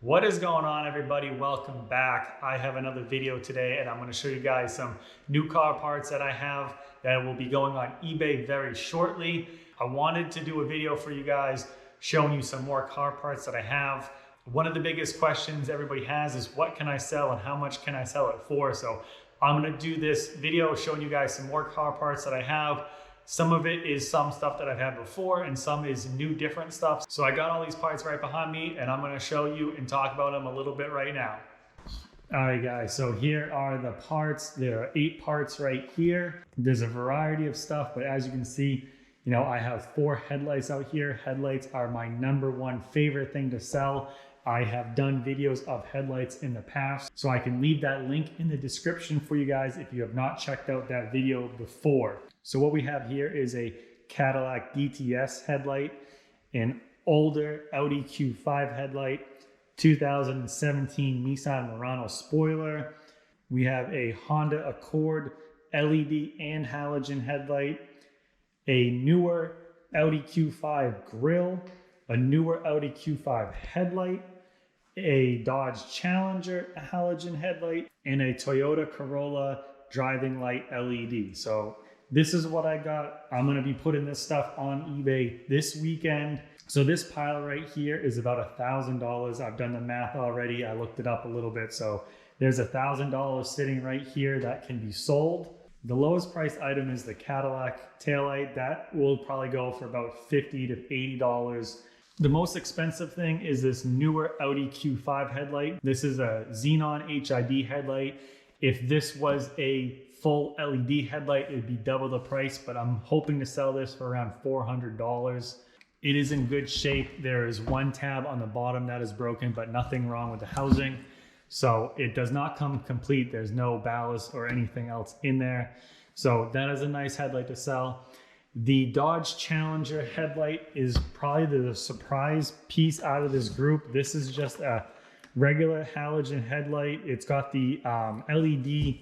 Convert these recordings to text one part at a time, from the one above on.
What is going on, everybody? Welcome back. I have another video today and I'm going to show you guys some new car parts that I have that will be going on eBay very shortly. I wanted to do a video for you guys showing you some more car parts that I have. One of the biggest questions everybody has is what can I sell and how much can I sell it for? So I'm going to do this video showing you guys some more car parts that I have. Some of it is some stuff that I've had before and some is new different stuff. So I got all these parts right behind me and I'm gonna show you and talk about them a little bit right now. All right guys, so here are the parts. There are 8 parts right here. There's a variety of stuff, but as you can see, I have 4 headlights out here. Headlights are my #1 favorite thing to sell. I have done videos of headlights in the past, so I can leave that link in the description for you guys if you have not checked out that video before. So what we have here is a Cadillac DTS headlight, an older Audi Q5 headlight, 2017 Nissan Murano spoiler. We have a Honda Accord LED and halogen headlight, a newer Audi Q5 grille, a newer Audi Q5 headlight, a Dodge Challenger halogen headlight, and a Toyota Corolla driving light LED. So this is what I got. I'm gonna be putting this stuff on eBay this weekend. So this pile right here is about $1,000. I've done the math already. I looked it up a little bit. So there's $1,000 sitting right here that can be sold. The lowest priced item is the Cadillac taillight. That will probably go for about $50 to $80. The most expensive thing is this newer Audi Q5 headlight. This is a xenon HID headlight. If this was a full LED headlight, it'd be double the price, but I'm hoping to sell this for around $400. It is in good shape. There is one tab on the bottom that is broken, but nothing wrong with the housing. So it does not come complete. There's no ballast or anything else in there. So that is a nice headlight to sell. The Dodge Challenger headlight is probably the surprise piece out of this group. This is just a regular halogen headlight. It's got the LED,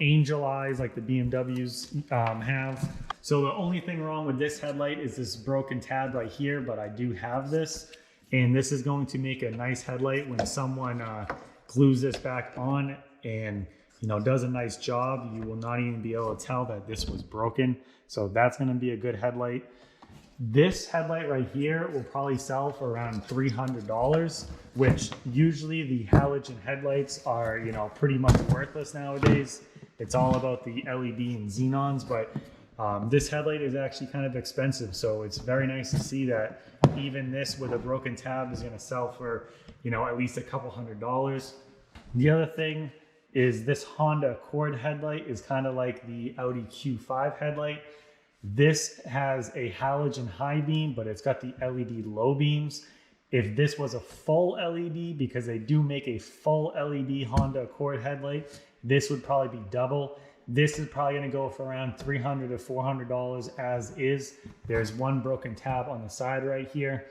angel eyes like the BMWs have. So the only thing wrong with this headlight is this broken tab right here, but I do have this. And this is going to make a nice headlight when someone glues this back on and does a nice job. You will not even be able to tell that this was broken. So that's gonna be a good headlight. This headlight right here will probably sell for around $300, which usually the halogen headlights are, pretty much worthless nowadays. It's all about the LED and xenons, but this headlight is actually kind of expensive. So it's very nice to see that even this with a broken tab is gonna sell for, at least a couple $100. The other thing is this Honda Accord headlight is kind of like the Audi Q5 headlight. This has a halogen high beam, but it's got the LED low beams. If this was a full LED, because they do make a full LED Honda Accord headlight, this would probably be double. This is probably gonna go for around $300 to $400 as is. There's one broken tab on the side right here.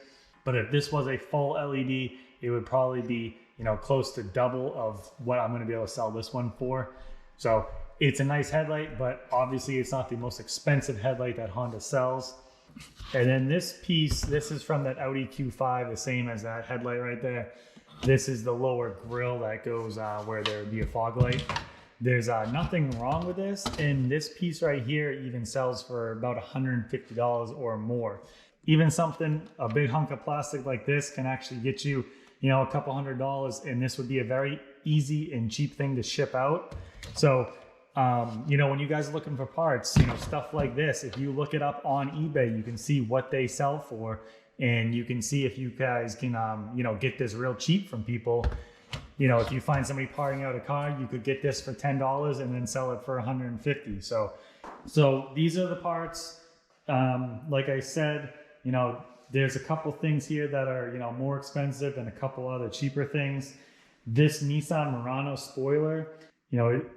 But if this was a full LED, it would probably be close to double of what I'm gonna be able to sell this one for. So it's a nice headlight, but obviously it's not the most expensive headlight that Honda sells. And then this piece, this is from that Audi Q5, the same as that headlight right there. This is the lower grille that goes where there would be a fog light. There's nothing wrong with this. And this piece right here even sells for about $150 or more. Even a big hunk of plastic like this can actually get you, a couple $100, and this would be a very easy and cheap thing to ship out. So, when you guys are looking for parts, stuff like this, if you look it up on eBay, you can see what they sell for, and you can see if you guys can, get this real cheap from people. If you find somebody parting out a car, you could get this for $10 and then sell it for $150. So these are the parts. Like I said, there's a couple things here that are, more expensive and a couple other cheaper things. This Nissan Murano spoiler,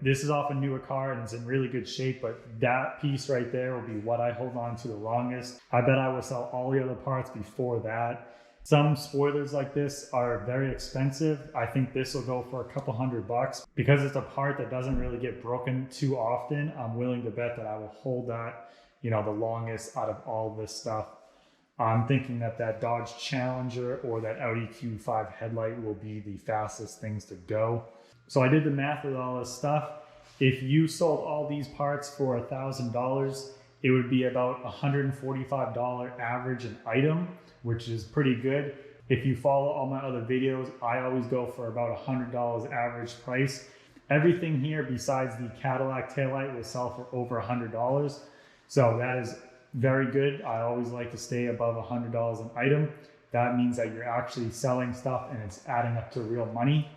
this is off a newer car and it's in really good shape, but that piece right there will be what I hold on to the longest. I bet I will sell all the other parts before that. Some spoilers like this are very expensive. I think this will go for a couple $100. Because it's a part that doesn't really get broken too often, I'm willing to bet that I will hold that, the longest out of all this stuff. I'm thinking that that Dodge Challenger or that Audi Q5 headlight will be the fastest things to go. So I did the math with all this stuff. If you sold all these parts for $1,000, it would be about $145 average an item, which is pretty good. If you follow all my other videos, I always go for about $100 average price. Everything here besides the Cadillac taillight will sell for over $100. So that is very good. I always like to stay above $100 an item. That means that you're actually selling stuff and it's adding up to real money.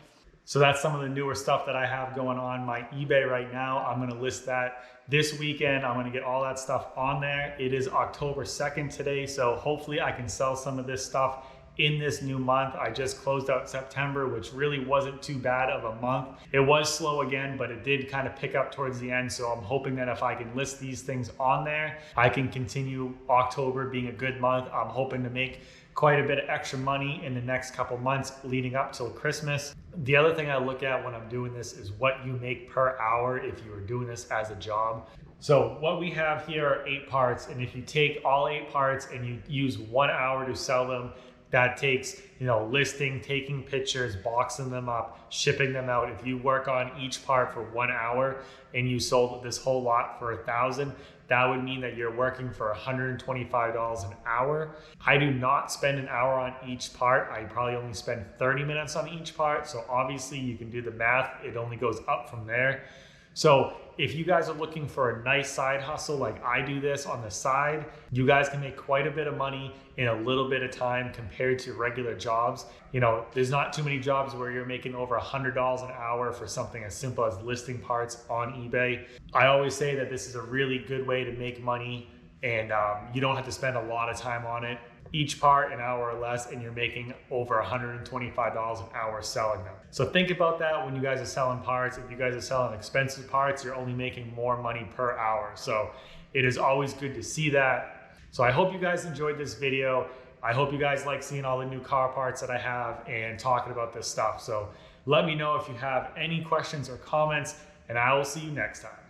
So that's some of the newer stuff that I have going on my eBay right now. I'm gonna list that this weekend. I'm gonna get all that stuff on there. It is October 2nd today, so hopefully I can sell some of this stuff in this new month. I just closed out September, which really wasn't too bad of a month. It was slow again, but it did kind of pick up towards the end. So I'm hoping that if I can list these things on there, I can continue October being a good month. I'm hoping to make quite a bit of extra money in the next couple months leading up till Christmas. The other thing I look at when I'm doing this is what you make per hour if you were doing this as a job. So what we have here are 8 parts, and if you take all 8 parts and you use 1 hour to sell them, that takes, listing, taking pictures, boxing them up, shipping them out. If you work on each part for 1 hour and you sold this whole lot for $1,000, that would mean that you're working for $125 an hour. I do not spend an hour on each part. I probably only spend 30 minutes on each part. So obviously you can do the math. It only goes up from there. So if you guys are looking for a nice side hustle like I do this on the side, you guys can make quite a bit of money in a little bit of time compared to regular jobs. There's not too many jobs where you're making over $100 an hour for something as simple as listing parts on eBay. I always say that this is a really good way to make money, and you don't have to spend a lot of time on it. Each part an hour or less, and you're making over $125 an hour selling them. So think about that when you guys are selling parts. If you guys are selling expensive parts, you're only making more money per hour. So it is always good to see that. So I hope you guys enjoyed this video. I hope you guys like seeing all the new car parts that I have and talking about this stuff. So let me know if you have any questions or comments, and I will see you next time.